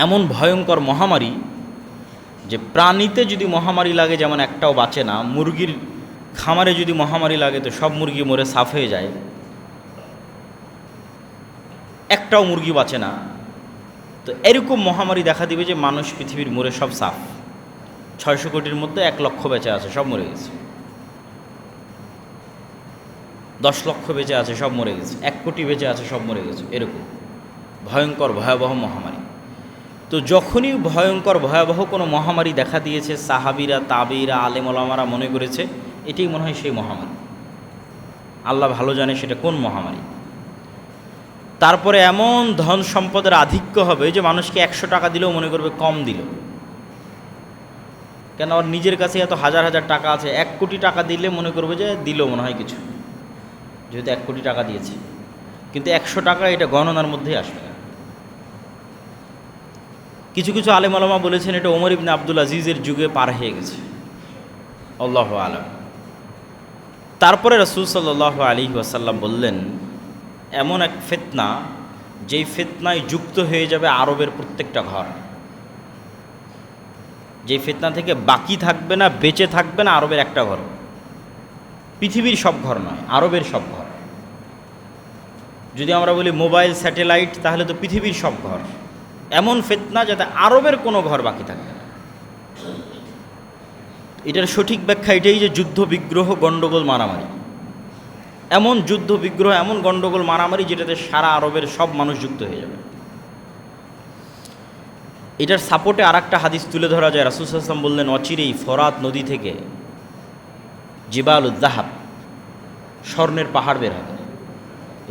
এমন ভয়ঙ্কর মহামারী যে প্রাণীতে যদি মহামারী লাগে যেমন একটাও বাঁচে না, মুরগির খামারে যদি মহামারী লাগে তো সব মুরগি মরে সাফ হয়ে যায়, একটাও মুরগি বাঁচে না। তো এরকম মহামারী দেখা দিবে যে মানুষ পৃথিবীর মরে সব সাফ। 600 কোটির মধ্যে 1 লক্ষ বেঁচে আছে, সব মরে গেছে। 10 লক্ষ বেঁচে আছে, সব মরে গেছে। 1 কোটি বেঁচে আছে, সব মরে গেছে। এরকম ভয়ঙ্কর ভয়াবহ মহামারী। তো যখনই ভয়ঙ্কর ভয়াবহ কোনো মহামারী দেখা দিয়েছে, সাহাবিরা, তাবিরা, আলেম ওলামারা মনে করেছে এটাই মনে হয় সেই মহামারী। আল্লাহ ভালো জানে সেটা কোন মহামারী। তারপরে এমন ধন সম্পদের আধিক্য হবে যে মানুষকে 100 টাকা দিলেও মনে করবে কম দিল। কেন? ওর নিজের কাছে এত হাজার হাজার টাকা আছে, 1 কোটি টাকা দিলে মনে করবে যে দিল মনে হয় কিছু, যেহেতু 1 কোটি টাকা দিয়েছে। কিন্তু 100 টাকা এটা গণনার মধ্যেই আসবে না। কিছু কিছু আলেম ওলামা বলেছেন এটা ওমর ইবনে আব্দুল আজিজের যুগে পার হয়ে গেছে। আল্লাহু আলাম। তারপরে রাসূল সাল্লাল্লাহু আলাইহি ওয়াসাল্লাম বললেন এমন এক ফিতনা, যেই ফিতনায় যুক্ত হয়ে যাবে আরবের প্রত্যেকটা ঘর। যেই ফিতনা থেকে বাকি থাকবে না, বেঁচে থাকবে না আরবের একটা ঘর। পৃথিবীর সব ঘর নয়, আরবের সব ঘর। যদি আমরা বলি মোবাইল, স্যাটেলাইট, তাহলে তো পৃথিবীর সব ঘর। এমন ফিতনা যাতে আরবের কোনো ঘর বাকি থাকবে না। এটার সঠিক ব্যাখ্যা এটাই যে যুদ্ধ বিগ্রহ, গণ্ডগোল, মারামারি। এমন যুদ্ধ বিগ্রহ, এমন গণ্ডগোল, মারামারি যেটাতে সারা আরবের সব মানুষ যুক্ত হয়ে যাবে। এটার সাপোর্টে আর একটা হাদিস তুলে ধরা যায়। রাসূল সাল্লাল্লাহু আলাইহি ওয়াসাল্লাম বললেন অচিরেই ফরাত নদী থেকে জিবালুদ যাহাব, স্বর্ণের পাহাড় বের হবে।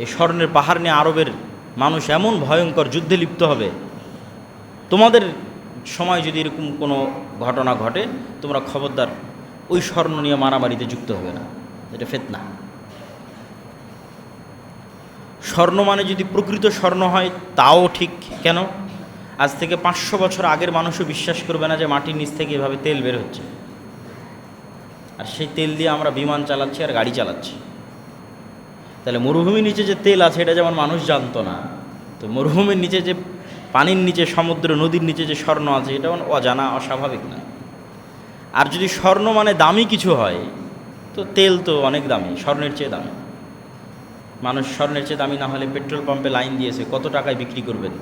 এই স্বর্ণের পাহাড় নিয়ে আরবের মানুষ এমন ভয়ঙ্কর যুদ্ধে লিপ্ত হবে, তোমাদের সময় যদি এরকম কোনো ঘটনা ঘটে তোমরা খবরদার ওই স্বর্ণ নিয়ে মারামারিতে যুক্ত হবে না। এটা ফিতনা। স্বর্ণ মানে যদি প্রকৃত স্বর্ণ হয় তাও ঠিক। কেন? আজ থেকে 500 বছর আগের মানুষও বিশ্বাস করবে না যে মাটির নিচ থেকে এভাবে তেল বের হচ্ছে, আর সেই তেল দিয়ে আমরা বিমান চালাচ্ছি আর গাড়ি চালাচ্ছি। তাহলে মরুভূমির নিচে যে তেল আছে এটা যেমন মানুষ জানতো না, তো মরুভূমির নিচে যে পানির নিচে, সমুদ্র নদীর নিচে যে স্বর্ণ আছে এটা অজানা, অস্বাভাবিক নয়। আর যদি স্বর্ণ মানে দামি কিছু হয়, তো তেল তো অনেক দামি, স্বর্ণের চেয়ে দামি। মানুষ স্বর্ণের চেয়ে দামি না হলে পেট্রোল পাম্পে লাইন দিয়েছে, কত টাকায় বিক্রি করবেন,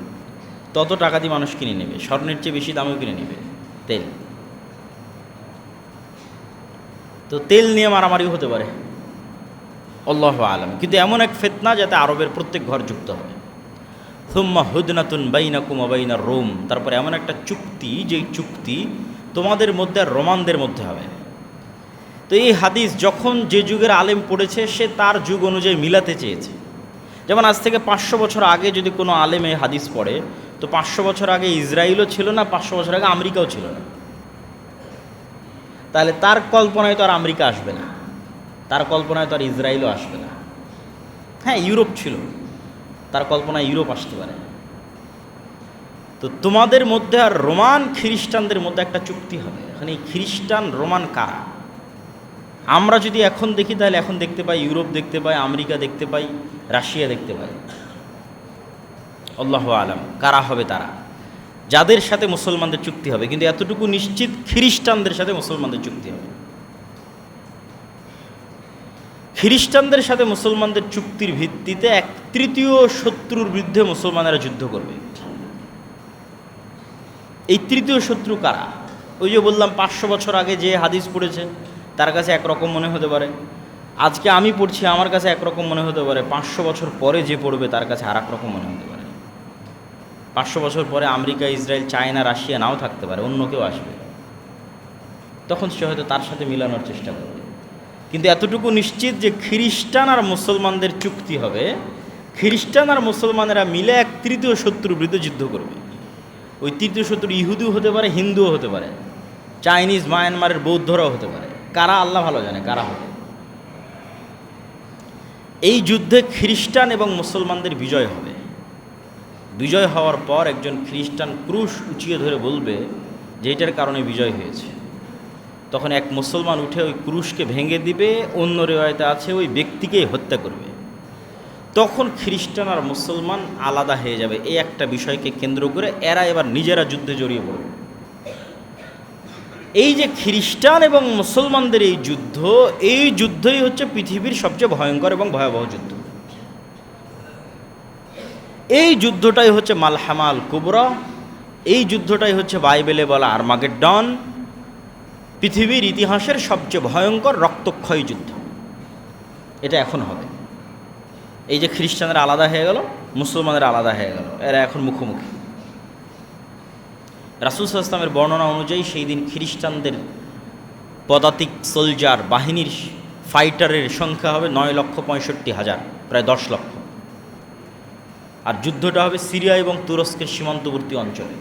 তত টাকা দিয়ে মানুষ কিনে নেবে। স্বর্ণের চেয়ে বেশি দামেও কিনে নেবে তেল। তো তেল নিয়ে মারামারিও হতে পারে, আল্লাহু আলাম। কিন্তু এমন এক ফিতনা যাতে আরবের প্রত্যেক ঘর যুক্ত হবে। সুম্মা হুদনাতুন বাইনাকুম ওয়া বাইনার রোম, তারপরে এমন একটা চুক্তি, যেই চুক্তি তোমাদের মধ্যে আর রোমানদের মধ্যে হবে। তো এই হাদিস যখন যে যুগের আলেম পড়েছে সে তার যুগ অনুযায়ী মিলাতে চেয়েছে। যেমন আজ থেকে 500 বছর আগে যদি কোনো আলেম এই হাদিস পড়ে, তো 500 বছর আগে ইসরায়েলও ছিল না, 500 বছর আগে আমেরিকাও ছিল না। তাহলে তার কল্পনায় তো আর আমেরিকা আসবে না, তার কল্পনায় তো আর ইসরায়েলও আসবে না। হ্যাঁ, ইউরোপ ছিল, তার কল্পনায় ইউরোপ আসতে পারে। তো তোমাদের মধ্যে আর রোমান খ্রিস্টানদের মধ্যে একটা চুক্তি হবে। এখানে এই খ্রিস্টান রোমান কারা? আমরা যদি এখন দেখি তাহলে এখন দেখতে পাই ইউরোপ দেখতে পাই, আমেরিকা দেখতে পাই, রাশিয়া দেখতে পাই। আল্লাহু আলাম কারা হবে তারা, যাদের সাথে মুসলমানদের চুক্তি হবে। কিন্তু এতটুকু নিশ্চিত, খ্রিস্টানদের সাথে মুসলমানদের চুক্তি হবে। খ্রিস্টানদের সাথে মুসলমানদের চুক্তির ভিত্তিতে 1/3 শত্রুর বিরুদ্ধে মুসলমানেরা যুদ্ধ করবে। এই তৃতীয় শত্রু কারা? ওই যে বললাম 500 বছর আগে যে হাদিস পড়েছে তার কাছে একরকম মনে হতে পারে, আজকে আমি পড়ছি আমার কাছে একরকম মনে হতে পারে, 500 বছর পরে যে পড়বে তার কাছে আর এক রকম মনে হতে পারে। 500 বছর পরে আমেরিকা, ইসরায়েল, চায়না, রাশিয়া নাও থাকতে পারে, অন্য কেউ আসবে, তখন সে হয়তো তার সাথে মিলানোর চেষ্টা করবে। কিন্তু এতটুকু নিশ্চিত যে খ্রিস্টান আর মুসলমানদের চুক্তি হবে, খ্রিস্টান আর মুসলমানেরা মিলে 1/3 শত্রুর বিরুদ্ধে যুদ্ধ করবে। ওই তৃতীয় শত্রু ইহুদিও হতে পারে, হিন্দুও হতে পারে, চাইনিজ, মায়ানমারের বৌদ্ধরাও হতে পারে। কারা আল্লাহ ভালো জানে কারা হবে। এই যুদ্ধে খ্রিস্টান এবং মুসলমানদের বিজয় হবে। বিজয় হওয়ার পর একজন খ্রিস্টান ক্রুশ উঁচিয়ে ধরে বলবে যে এটার কারণে বিজয় হয়েছে। তখন এক মুসলমান উঠে ওই ক্রুশকে ভেঙে দিবে, অন্য রেওয়ায়েতে আছে ওই ব্যক্তিকেই হত্যা করবে। তখন খ্রিস্টান আর মুসলমান আলাদা হয়ে যাবে। এই একটা বিষয়কে কেন্দ্র করে এরা এবার নিজেরা যুদ্ধে জড়িয়ে পড়বে। এই যে খ্রিস্টান এবং মুসলমানদের এই যুদ্ধই হচ্ছে পৃথিবীর সবচেয়ে ভয়ঙ্কর এবং ভয়াবহ যুদ্ধ। এই যুদ্ধটাই হচ্ছে মালহামাল কুবরা, এই যুদ্ধটাই হচ্ছে বাইবেলে বলা আর্মাগেড্ডন, পৃথিবীর ইতিহাসের সবচেয়ে ভয়ঙ্কর রক্তক্ষয়ী যুদ্ধ। এটা এখন হবে। এই যে খ্রিস্টানরা আলাদা হয়ে গেল, মুসলমানরা আলাদা হয়ে গেল, এরা এখন মুখোমুখি। রাসূল সাল্লাল্লাহু আলাইহি ওয়াসাল্লামের বর্ণনা অনুযায়ী সেই দিন খ্রিস্টানদের পদাতিক সোলজার বাহিনীর ফাইটারের সংখ্যা হবে 9,65,000, প্রায় 10 লক্ষ। আর যুদ্ধটা হবে সিরিয়া এবং তুরস্কের সীমান্তবর্তী অঞ্চলে।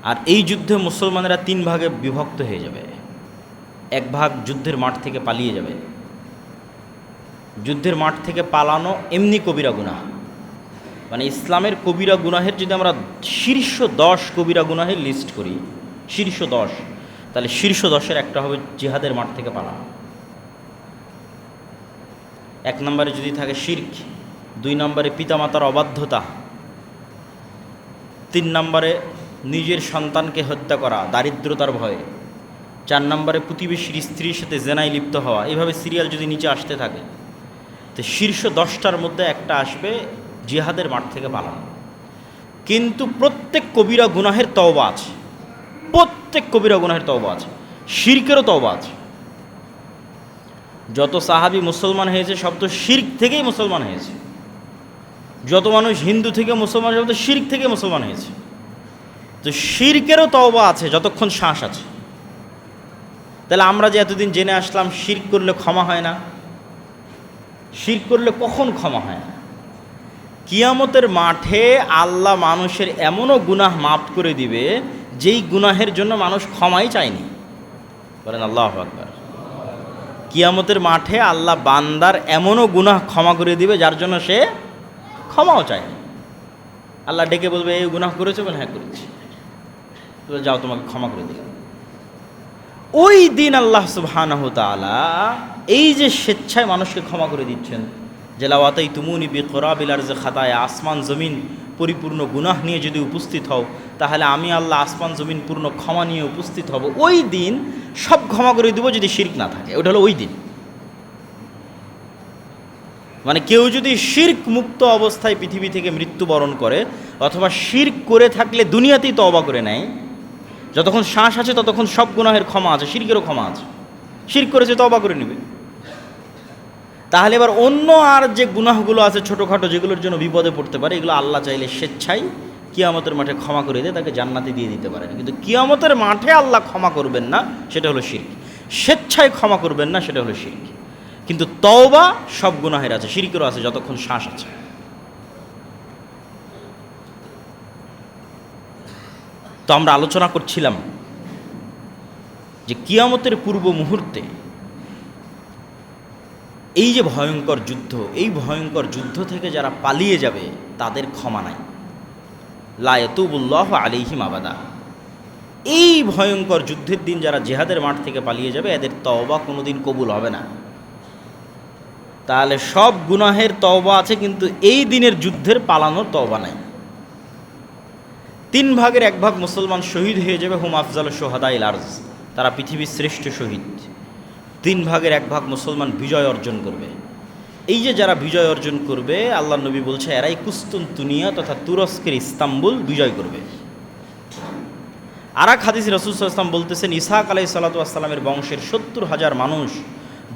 আর এই যুদ্ধে মুসলমানেরা 3 ভাগে বিভক্ত হয়ে যাবে। এক ভাগ যুদ্ধের মাঠ থেকে পালিয়ে যাবে। যুদ্ধের মাঠ থেকে পালানো এমনি কবিরা গুনাহ, মানে ইসলামের কবিরা গুনাহের যদি আমরা শীর্ষ 10 কবিরা গুনাহের লিস্ট করি, শীর্ষ 10, তাহলে শীর্ষ 10-এর একটা হবে জিহাদের মাঠ থেকে পালানো। 1 নম্বরে যদি থাকে শিরক, 2 নম্বরে পিতামাতার অবাধ্যতা, 3 নম্বরে নিজের সন্তানকে হত্যা করা দারিদ্রতার ভয়ে, 4 নম্বরে প্রতিবেশীর স্ত্রীর সাথে জেনায় লিপ্ত হওয়া। এইভাবে সিরিয়াল যদি নিচে আসতে থাকে, তো শীর্ষ 10টার মধ্যে একটা আসবে জিহাদের মাঠ থেকে পালানো। কিন্তু প্রত্যেক কবিরা গুনাহের তওবা আছে, প্রত্যেক কবিরা গুনাহের তওবা আছে, শিরকেরও তওবা আছে। যত সাহাবী মুসলমান হয়েছে সব তো শিরক থেকেই মুসলমান হয়েছে। যত মানুষ হিন্দু থেকে মুসলমান হয়েছে, তো শিরক থেকে মুসলমান হয়েছে। তো শিরকেরও তওবা আছে যতক্ষণ শ্বাস আছে। তাহলে আমরা যে এতদিন জেনে আসলাম শিরক করলে ক্ষমা হয় না, শিরক করলে কখন ক্ষমা হয় না? কিয়ামতের মাঠে আল্লাহ মানুষের এমনও গুনাহ মাফ করে দিবে যেই গুনাহের জন্য মানুষ ক্ষমাই চায়নি। বলেন আল্লাহু আকবার। কিয়ামতের মাঠে আল্লাহ বান্দার এমনও গুনাহ ক্ষমা করে দিবে যার জন্য সে ক্ষমাও চায়নি। আল্লাহ ডেকে বলবে, এই গুনাহ করেছো? বলে হ্যাঁ করেছি। যাও, তোমাকে ক্ষমা করে দিলাম। ওই দিন আল্লাহ সুবহানাহু ওয়া তাআলা এই যে স্বেচ্ছায় মানুষকে ক্ষমা করে দিচ্ছেন, যে লাওয়াতাই তুমুনি বিকরাবিল আরজি খাতায়া, আসমান জমিন পরিপূর্ণ গুনাহ নিয়ে যদি উপস্থিত হও, তাহলে আমি আল্লাহ আসমান জমিন পূর্ণ ক্ষমা নিয়ে উপস্থিত হব। ওই দিন সব ক্ষমা করে দেবো যদি শিরক না থাকে। ওটা হলো ওই দিন। মানে কেউ যদি শিরক মুক্ত অবস্থায় পৃথিবী থেকে মৃত্যুবরণ করে, অথবা শিরক করে থাকলে দুনিয়াতেই তওবা করে নেয়, যতক্ষণ শ্বাস আছে ততক্ষণ সব গুনাহের ক্ষমা আছে, শিরকেরও ক্ষমা আছে। শিরক করেছে, তওবা করে নেবে। তাহলে এবার অন্য আর যে গুনাহগুলো আছে ছোটোখাটো, যেগুলোর জন্য বিপদে পড়তে পারে, এগুলো আল্লাহ চাইলে স্বেচ্ছায় কিয়ামতের মাঠে ক্ষমা করে দিয়ে তাকে জান্নাতে দিয়ে দিতে পারেন। কিন্তু কিয়ামতের মাঠে আল্লাহ ক্ষমা করবেন না, সেটা হলো শিরক। স্বেচ্ছায় ক্ষমা করবেন না, সেটা হলো শিরক। কিন্তু তওবা সব গুনাহের আছে, শিরকেরও আছে যতক্ষণ শ্বাস আছে। তো আমরা আলোচনা করছিলাম যে কিয়ামতের পূর্ব মুহূর্তে এই যে ভয়ঙ্কর যুদ্ধ, এই ভয়ঙ্কর যুদ্ধ থেকে যারা পালিয়ে যাবে তাদের ক্ষমা নাই। লা ইয়াতুবুল্লাহু আলাইহিম আবাদা। এই ভয়ঙ্কর যুদ্ধের দিন যারা জিহাদের মাঠ থেকে পালিয়ে যাবে, এদের তওবা কোনোদিন কবুল হবে না। তাহলে সব গুনাহের তওবা আছে, কিন্তু এই দিনের যুদ্ধের পালানোর তওবা নাই। 3 ভাগের 1 ভাগ মুসলমান শহীদ হয়ে যাবে, হুম আফজাল শুহাদাইল আরজ, তারা পৃথিবীর শ্রেষ্ঠ শহীদ। 3 ভাগের 1 ভাগ মুসলমান বিজয় অর্জন করবে। এই যে যারা বিজয় অর্জন করবে, আল্লাহ নবী বলছে এরাই কুস্তুনতুনিয়া তথা তুরস্কের ইস্তাম্বুল বিজয় করবে। আর এক হাদিসে রাসূল সাল্লাল্লাহু আলাইহি ওয়াসাল্লাম বলতেছেন, ইসহাক আলাইহিস সালাতু ওয়াস সালামের বংশের 70,000 মানুষ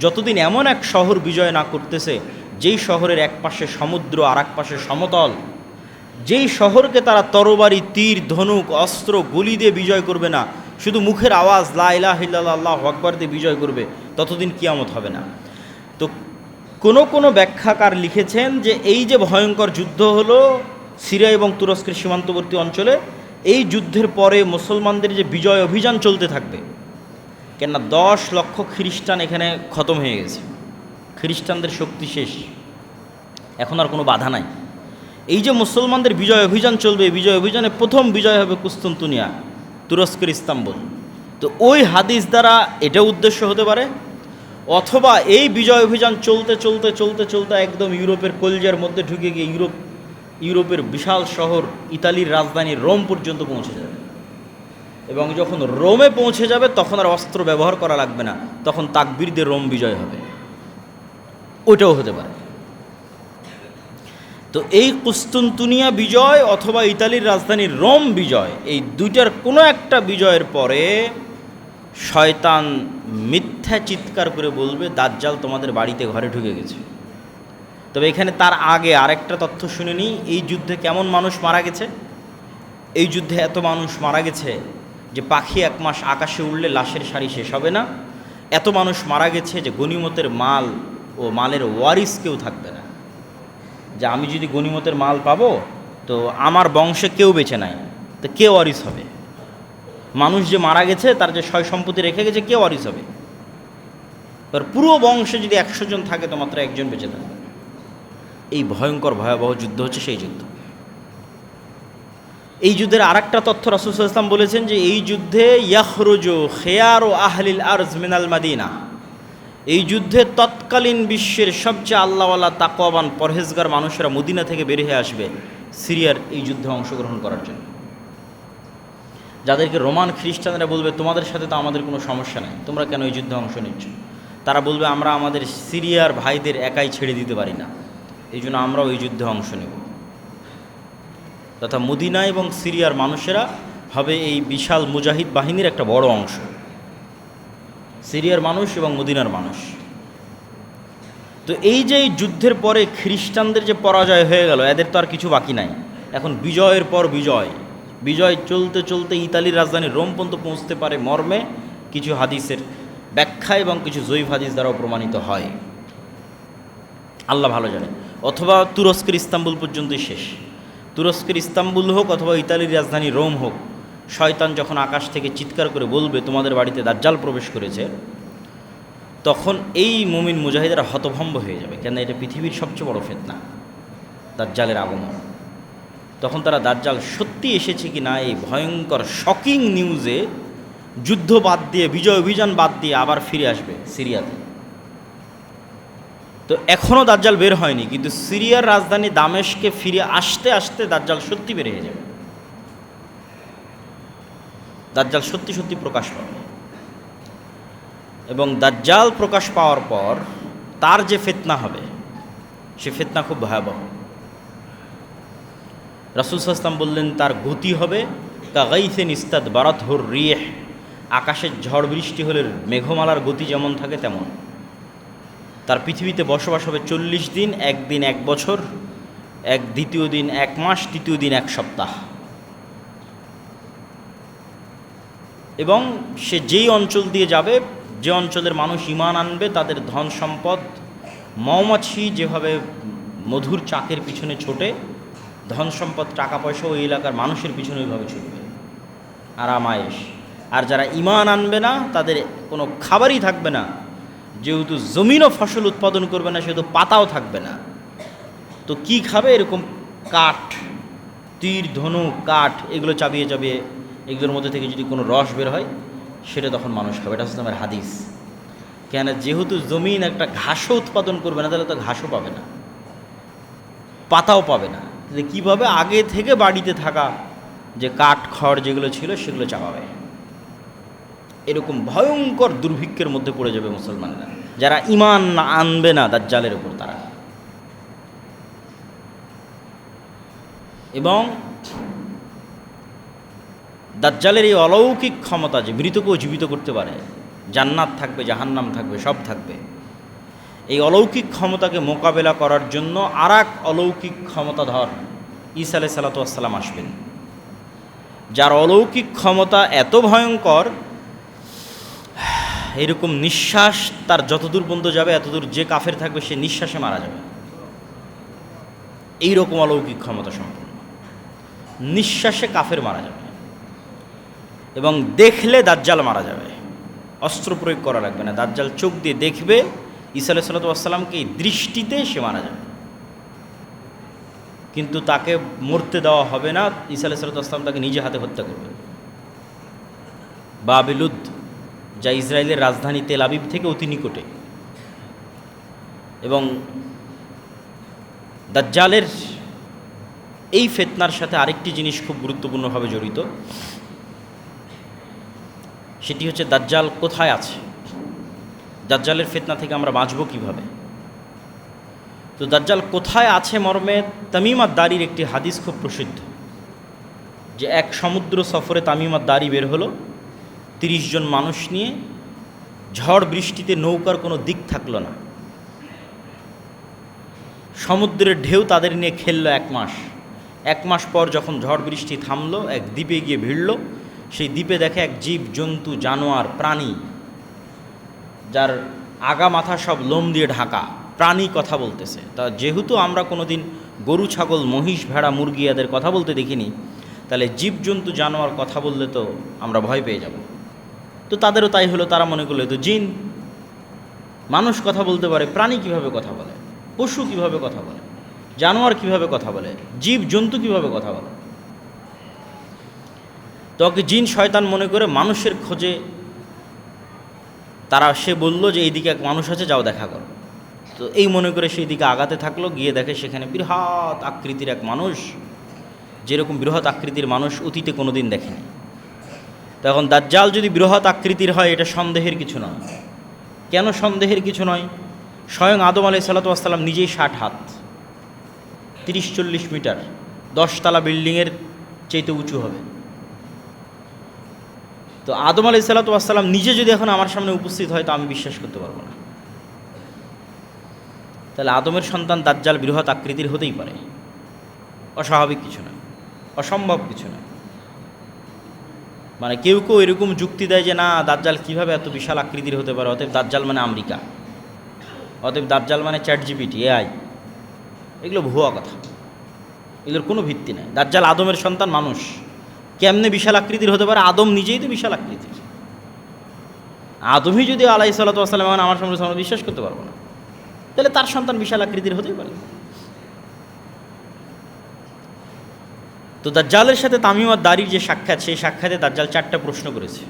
যতদিন এমন এক শহর বিজয় না করতেছে, যেই শহরের এক পাশে সমুদ্র আর এক পাশে সমতল, যেই শহরকে তারা তরবারি, তীর, ধনুক, অস্ত্র, গুলি দিয়ে বিজয় করবে না, শুধু মুখের আওয়াজ লা ইলাহা ইল্লাল্লাহ আল্লাহু আকবার দিয়ে বিজয় করবে, ততদিন কিয়ামত হবে না। তো কোনো ব্যাখ্যাকার লিখেছেন যে এই যে ভয়ঙ্কর যুদ্ধ হলো সিরিয়া এবং তুরস্কের সীমান্তবর্তী অঞ্চলে, এই যুদ্ধের পরে মুসলমানদের যে বিজয় অভিযান চলতে থাকবে, কেননা 10 লক্ষ খ্রিস্টান এখানে খতম হয়ে গেছে, খ্রিস্টানদের শক্তি শেষ, এখন আর কোনো বাধা নাই। এই যে মুসলমানদের বিজয় অভিযান চলবে, এই বিজয় অভিযানে প্রথম বিজয় হবে কুস্তুনতুনিয়া, তুরস্কের ইস্তাম্বুল। তো ওই হাদিস দ্বারা এটা উদ্দেশ্য হতে পারে, অথবা এই বিজয় অভিযান চলতে চলতে চলতে চলতে একদম ইউরোপের কলজার মধ্যে ঢুকে গিয়ে ইউরোপের বিশাল শহর ইতালির রাজধানী রোম পর্যন্ত পৌঁছে যাবে, এবং যখন রোমে পৌঁছে যাবে তখন আর অস্ত্র ব্যবহার করা লাগবে না, তখন তাকবীর দিয়ে রোম বিজয় হবে। ওইটাও হতে পারে। তো এই কুস্তুনতুনিয়া বিজয় অথবা ইতালির রাজধানী রোম বিজয়, এই দুইটার কোনো একটা বিজয়ের পরে শয়তান মিথ্যা চিৎকার করে বলবে দাজ্জাল তোমাদের বাড়িতে ঘরে ঢুকে গেছে। তবে এখানে তার আগে আরেকটা তথ্য শুনে নিই, এই যুদ্ধে কেমন মানুষ মারা গেছে। এই যুদ্ধে এত মানুষ মারা গেছে যে পাখি 1 মাস আকাশে উড়লে লাশের সারি শেষ হবে না। এত মানুষ মারা গেছে যে গনিমতের মাল ও মালের ওয়ারিস কেউ থাকবে না, যে আমি যদি গনিমতের মাল পাবো তো আমার বংশে কেউ বেঁচে নাই, তো কে ওয়ারিস হবে? মানুষ যে মারা গেছে তার যে সয় সম্পত্তি রেখে গেছে, কে ওয়ারিস হবে? এবার পুরো বংশে যদি 100 জন থাকে তো মাত্র একজন বেঁচে থাকবে। এই ভয়ঙ্কর ভয়াবহ যুদ্ধ হচ্ছে সেই যুদ্ধ। এই যুদ্ধের আরেকটা তথ্য রাসূল সাল্লাল্লাহু আলাইহি ওয়াসাল্লাম বলেছেন যে এই যুদ্ধে ইয়াখরুজু খিয়ারু আহলিল আরজ মিনাল মাদিনা, এই যুদ্ধে তৎকালীন বিশ্বের সবচেয়ে আল্লাহওয়ালা তাকওয়াবান পরহেজগার মানুষেরা মদিনা থেকে বের হয়ে আসবে সিরিয়ার এই যুদ্ধে অংশগ্রহণ করার জন্য। যাদেরকে রোমান খ্রিস্টানরা বলবে তোমাদের সাথে তো আমাদের কোনো সমস্যা নেই, তোমরা কেন এই যুদ্ধে অংশ নিচ্ছ, তারা বলবে আমরা আমাদের সিরিয়ার ভাইদের একাই ছেড়ে দিতে পারি না, এই জন্য আমরাও এই যুদ্ধে অংশ নেব। তথা মদিনা এবং সিরিয়ার মানুষেরা হবে এই বিশাল মুজাহিদ বাহিনীর একটা বড় অংশ, সিরিয়ার মানুষ এবং মদিনার মানুষ। তো এই যে যুদ্ধের পরে খ্রিস্টানদের যে পরাজয় হয়ে গেল, এদের তো আর কিছু বাকি নাই। এখন বিজয়ের পর বিজয়, বিজয় চলতে চলতে ইতালির রাজধানী রোম পর্যন্ত পৌঁছতে পারে মর্মে কিছু হাদিসের ব্যাখ্যা এবং কিছু জয়ীফ হাদিস দ্বারাও প্রমাণিত হয়, আল্লাহ ভালো জানে। অথবা তুরস্কের ইস্তাম্বুল পর্যন্তই শেষ। তুরস্কের ইস্তাম্বুল হোক অথবা ইতালির রাজধানী রোম হোক, শয়তান যখন আকাশ থেকে চিৎকার করে বলবে তোমাদের বাড়িতে দাজ্জাল প্রবেশ করেছে, তখন এই মুমিন মুজাহিদরা হতভম্ব হয়ে যাবে, কেন এটা পৃথিবীর সবচেয়ে বড় ফিতনা দাজ্জালের আগমন। তখন তারা দাজ্জাল সত্যি এসেছে কি না এই ভয়ঙ্কর শকিং নিউজে যুদ্ধ বাদ দিয়ে, বিজয় অভিযান বাদ দিয়ে আবার ফিরে আসবে সিরিয়াতে। তো এখনও দাজ্জাল বের হয়নি, কিন্তু সিরিয়ার রাজধানী দামেশকে ফিরে আসতে আসতে দাজ্জাল সত্যি বের হয়ে যাবে, দাজ্জাল সত্যি সত্যি প্রকাশ পাবে। এবং দাজ্জাল প্রকাশ পাওয়ার পর তার যে ফিতনা হবে, সে ফিতনা খুব ভয়াবহ। রাসূল সাল্লাল্লাহু আলাইহি ওয়াসাল্লাম বললেন তার গতি হবে কাগাইসিন ইস্তাদবারাতহুর রিহ, আকাশের ঝড় বৃষ্টি হলে মেঘমালার গতি যেমন থাকে তেমন। তার পৃথিবীতে বসবাস হবে 40 দিন, একদিন 1 বছর, দ্বিতীয় দিন 1 মাস, তৃতীয় দিন 1 সপ্তাহ। এবং সে যেই অঞ্চল দিয়ে যাবে, যে অঞ্চলের মানুষ ঈমান আনবে, তাদের ধন সম্পদ মৌমাছি যেভাবে মধুর চাকের পিছনে ছোটে, ধন সম্পদ টাকা পয়সা ওই এলাকার মানুষের পিছনে ওইভাবে ছুটবে, আরামায়েশ। আর যারা ঈমান আনবে না তাদের কোনো খাবারই থাকবে না, যেহেতু জমিনও ফসল উৎপাদন করবে না, সেহেতু পাতাও থাকবে না। তো কি খাবে? এরকম কাঠ, তীর ধনুক কাঠ, এগুলো চাবিয়ে চাবিয়ে এগুলোর মধ্যে থেকে যদি কোনো রস বের হয় সেটা তখন মানুষ খাবে। এটা হচ্ছে আমার হাদিস। কেন? যেহেতু জমিন একটা ঘাসও উৎপাদন করবে না, তাহলে তো ঘাসও পাবে না, পাতাও পাবে না। তাহলে কীভাবে? আগে থেকে বাড়িতে থাকা যে কাঠ খড় যেগুলো ছিল সেগুলো চাপাবে। এরকম ভয়ঙ্কর দুর্ভিক্ষের মধ্যে পড়ে যাবে মুসলমানরা, যারা ঈমান আনবে না দাজ্জালের উপর তারা। এবং দাজ্জালের এই অলৌকিক ক্ষমতা যে মৃতকেও জীবিত করতে পারে, জান্নাত থাকবে, জাহান্নাম থাকবে, সব থাকবে। এই অলৌকিক ক্ষমতাকে মোকাবেলা করার জন্য আর এক অলৌকিক ক্ষমতাধর ঈসা আলাইহিস সালাতু ওয়াস সালাম আসবেন, যার অলৌকিক ক্ষমতা এত ভয়ঙ্কর, এরকম নিঃশ্বাস তার যতদূর পর্যন্ত যাবে এতদূর যে কাফের থাকবে সে নিঃশ্বাসে মারা যাবে। এইরকম অলৌকিক ক্ষমতা সম্পন্ন, নিঃশ্বাসে কাফের মারা যাবে। এবং দেখলে দাজ্জাল মারা যাবে, অস্ত্র প্রয়োগ করা লাগবে না। দাজ্জাল চোখ দিয়ে দেখবে ঈসা আলাইহিস সালাতু ওয়াস সালামকে, এই দৃষ্টিতে সে মারা যাবে। কিন্তু তাকে মরতে দেওয়া হবে না, ঈসা আলাইহিস সালাতু ওয়াস সালাম তাকে নিজে হাতে হত্যা করবে। বাবিলুদ, যা ইসরায়েলের রাজধানী তেল আবিব থেকে অতি নিকটে, এবং দাজ্জালের এই ফিতনার সাথে আরেকটি জিনিস খুব গুরুত্বপূর্ণভাবে জড়িত, সেটি হচ্ছে দাজ্জাল কোথায় আছে, দাজ্জালের ফিতনা থেকে আমরা বাঁচব কীভাবে। তো দাজ্জাল কোথায় আছে মর্মে তামিম আদ-দারির একটি হাদিস খুব প্রসিদ্ধ, যে এক সমুদ্র সফরে তামিম আদ-দারি বের হলো 30 জন মানুষ নিয়ে, ঝড় বৃষ্টিতে নৌকার কোনো দিক থাকলো না, সমুদ্রের ঢেউ তাদের নিয়ে খেললো 1 মাস। 1 মাস পর যখন ঝড় বৃষ্টি থামলো, এক দ্বীপে গিয়ে ভিড়ল, সেই দ্বীপে দেখে এক জীব জন্তু জানোয়ার প্রাণী, যার আগা মাথা সব লোম দিয়ে ঢাকা, প্রাণী কথা বলতেছে। তা যেহেতু আমরা কোনো দিন গরু ছাগল মহিষ ভেড়া মুরগি এদের কথা বলতে দেখিনি, তাহলে জীবজন্তু জানোয়ার কথা বললে তো আমরা ভয় পেয়ে যাব। তো তাদেরও তাই হলো, তারা মনে করলো তো জিন, মানুষ কথা বলতে পারে, প্রাণী কিভাবে কথা বলে, পশু কিভাবে কথা বলে, জানোয়ার কিভাবে কথা বলে, জীব জন্তু কিভাবে কথা বলে। তো ওকে জিন শয়তান মনে করে মানুষের খোঁজে সে বলল যে এইদিকে এক মানুষ আছে, যাও দেখা করো। তো এই মনে করে সেই দিকে আগাতে থাকলো, গিয়ে দেখে সেখানে বৃহৎ আকৃতির এক মানুষ, যেরকম বৃহৎ আকৃতির মানুষ অতীতে কোনো দিন দেখেনি। তখন দাজ্জাল যদি বৃহৎ আকৃতির হয়, এটা সন্দেহের কিছু নয়। কেন সন্দেহের কিছু নয়? স্বয়ং আদম আলাইহিস সালাতু ওয়াস সালাম নিজেই 60 হাত, 30-40 মিটার, 10 তলা বিল্ডিংয়ের চাইতে উঁচু হবে। তো আদম আলাইহিস সালাতু ওয়াস সালাম নিজে যদি এখন আমার সামনে উপস্থিত হয়, তো আমি বিশ্বাস করতে পারবো না। তাহলে আদমের সন্তান দাজ্জাল বৃহৎ আকৃতির হতেই পারে, অস্বাভাবিক কিছু নয়, অসম্ভব কিছু নয়। মানে কেউ কেউ এরকম যুক্তি দেয় যে না, দাজ্জাল কীভাবে এত বিশাল আকৃতির হতে পারে, অতএব দাজ্জাল মানে আমেরিকা, অতএব দাজ্জাল মানে ChatGPT AI। এগুলো ভুয়া কথা, এগুলোর কোনো ভিত্তি নেই। দাজ্জাল আদমের সন্তান, মানুষ, কেমনে বিশাল আকৃতির হতে পারে? আদম নিজেই তো বিশাল আকৃতির। আদমই যদি আলাইহিস সালাতু ওয়াস সালাম আমার সামনে বিশ্বাস করতে পারবো না, তাহলে তার সন্তান বিশাল আকৃতির হতেই পারে। তো দাজ্জালের সাথে তামিম আদ-দারির যে সাক্ষাৎ, সেই সাক্ষাতে দাজ্জাল 4টা প্রশ্ন করেছে।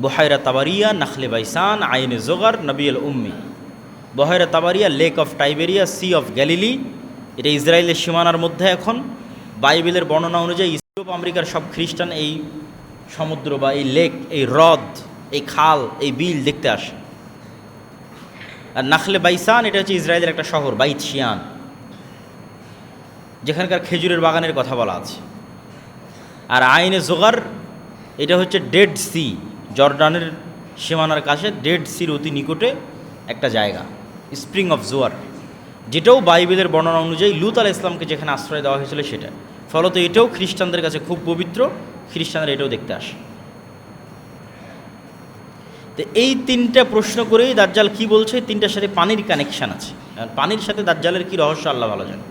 বহায়রা তাবারিয়া, নাখলে বাইসান, আইনে জোগার, নবী আল উম্মি। বহায়রা তাবারিয়া, Lake of Tiberias, Sea of Galilee, এটা ইসরায়েলের সীমানার মধ্যে। এখন বাইবেলের বর্ণনা অনুযায়ী ইউরোপ আমেরিকার সব খ্রিস্টান এই সমুদ্র বা এই লেক, এই হ্রদ, এই খাল, এই বিল দেখতে আসে। আর নাখলে বাইসান, এটা হচ্ছে ইসরায়েলের একটা শহর, বাইত শিয়ান, যেখানকার খেজুরের বাগানের কথা বলা আছে। আর আইনে জোগার, এটা হচ্ছে ডেড সি, জর্ডানের সীমানার কাছে ডেড সির অতি নিকটে একটা জায়গা, স্প্রিং অফ জোয়ার, যেটাও বাইবেলের বর্ণনা অনুযায়ী লূত আলাইহিস ইসলামকে যেখানে আশ্রয় দেওয়া হয়েছিল সেটা। ফলত এটাও খ্রিস্টানদের কাছে খুব পবিত্র, খ্রিস্টানরা এটাও দেখতে আসে। তো এই 3টা প্রশ্ন করেই দাজ্জাল কি বলছে, 3টার সাথে পানির কানেকশান আছে। পানির সাথে দাজ্জালের কি রহস্য আল্লাহ ভালো জানে।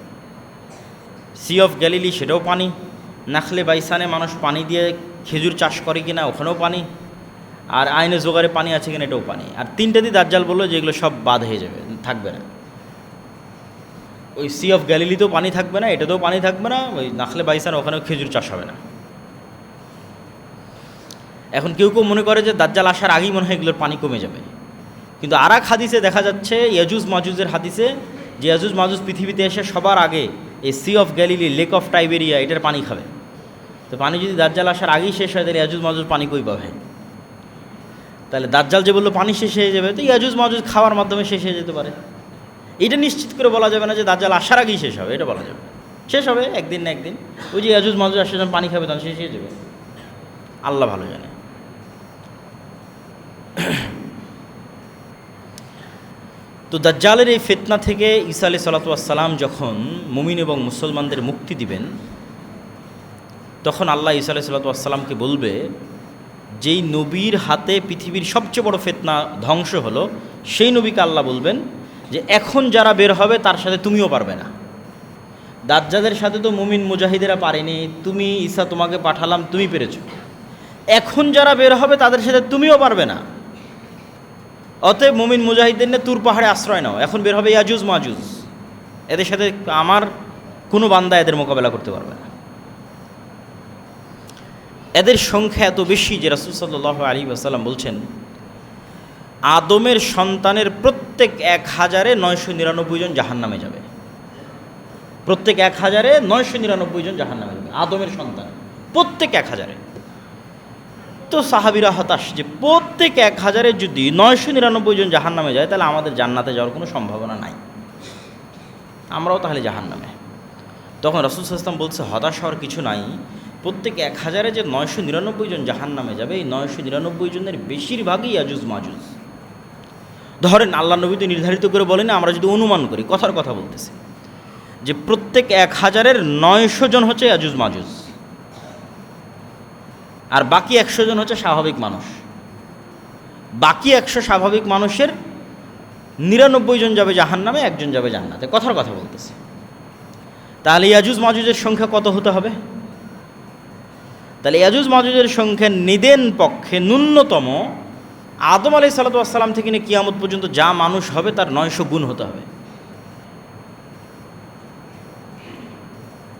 সি অফ গ্যালিলি, সেটাও পানি। নাখলে বাইসানে মানুষ পানি দিয়ে খেজুর চাষ করে কিনা, ওখানেও পানি। আর আইনে জোগারে পানি আছে কিনা, এটাও পানি। আর 3টে দিয়ে দাজ্জাল বললো যে এগুলো সব বাদ হয়ে যাবে, থাকবে না। ওই সি অফ গ্যালিলিতেও পানি থাকবে না, এটাতেও পানি থাকবে না, ওই নাখলে বাইসান ওখানেও খেজুর চাষ হবে না। এখন কেউ কেউ মনে করে যে দাজ্জাল আসার আগেই মনে হয় এগুলোর পানি কমে যাবে, কিন্তু আর এক হাদিসে দেখা যাচ্ছে, ইয়াজুজ মাজুজের হাদিসে, যে ইয়াজুজ মাজুজ পৃথিবীতে এসে সবার আগে এই Sea of Galilee, Lake of Tiberias, এটার পানি খাবে। তো পানি যদি দাজ্জাল আসার আগেই শেষ হয়, তাহলে ইয়াজুজ মাজুজ পানি কই পাবে? তাহলে দাজ্জাল যে বললো পানি শেষ হয়ে যাবে, তো ইয়াজুজ মাজুজ খাওয়ার মাধ্যমে শেষ হয়ে যেতে পারে। এটা নিশ্চিত করে বলা যাবে না যে দাজ্জাল আসার আগেই শেষ হবে, এটা বলা যাবে। শেষ হবে একদিন না একদিন, ওই যে ইয়াজুজ মাজুজ আসে যখন পানি খাবে তখন শেষ হয়ে যাবে, আল্লাহ ভালো জানে। তো দাজ্জালের এই ফিতনা থেকে ঈসা আলাইহিস সালাতু ওয়াস সালাম যখন মুমিন এবং মুসলমানদের মুক্তি দিবেন, তখন আল্লাহ ঈসা আলাইহিস সালাতু ওয়াস সালামকে বলবে, যেই নবীর হাতে পৃথিবীর সবচেয়ে বড় ফিতনা ধ্বংস হলো, সেই নবীকে আল্লাহ বলবেন যে এখন যারা বের হবে তার সাথে তুমিও পারবে না। দাজ্জালের সাথে তো মুমিন মুজাহিদেরা পারেনি, তুমি ঈসা তোমাকে পাঠালাম, তুমি পেরেছো। এখন যারা বের হবে তাদের সাথে তুমিও পারবে না। অতএব মুমিন মুজাহিদদের নিয়ে তুর পাহাড়ে আশ্রয় নাও, এখন বের হবে ইয়াজুজ মাজুজ, এদের সাথে আমার কোনো বান্দা এদের মোকাবেলা করতে পারবে না। এদের সংখ্যা এত বেশি যে রাসূল সাল্লাল্লাহু আলাইহি ওয়াসাল্লাম বলছেন, আদমের সন্তানের প্রত্যেক প্রত্যেক 1099 জন জাহান্নামে যাবে। প্রত্যেক 1099 জন জাহান্নামে যাবে, আদমের সন্তান, প্রত্যেক 1000-এ। তো সাহাবীরা হতাশ যে প্রত্যেক 1000-এ যদি 999 জন জাহান্নামে যায়, তাহলে আমাদের জান্নাতে যাওয়ার কোনো সম্ভাবনা নাই, আমরাও তাহলে জাহান্নামে। তখন রাসূল সাল্লাল্লাহু আলাইহি ওয়াসাল্লাম বলছে, হতাশ হওয়ার কিছু নাই। প্রত্যেক 1000-এ যে 999 জন জাহান্নামে যাবে, এই 999 জনের বেশিরভাগই ইয়াজুজ মাজুজ। ধরেন আল্লাহ নবী তো নির্ধারিত করে বলেন, আমরা যদি অনুমান করি, কথার কথা বলতেছি, যে প্রত্যেক 1000-এর 900 জন হচ্ছে ইয়াজুজ মাজুজ, আর বাকি 100 জন হচ্ছে স্বাভাবিক মানুষ। বাকি 100 স্বাভাবিক মানুষের 99 জন যাবে জাহান্নামে, 1 জন যাবে জান্নাতে, কথার কথা বলতেছে। তাহলে ইয়াজুজ মাজুজের সংখ্যা কত হতে হবে? তাহলে ইয়াজুজ মাজুজের সংখ্যা নিদেন পক্ষে ন্যূনতম আদম আলাইহিস সালাতু ওয়াস সালাম থেকে নিয়ে কিয়ামত পর্যন্ত যা মানুষ হবে তার 900 গুণ হতে হবে,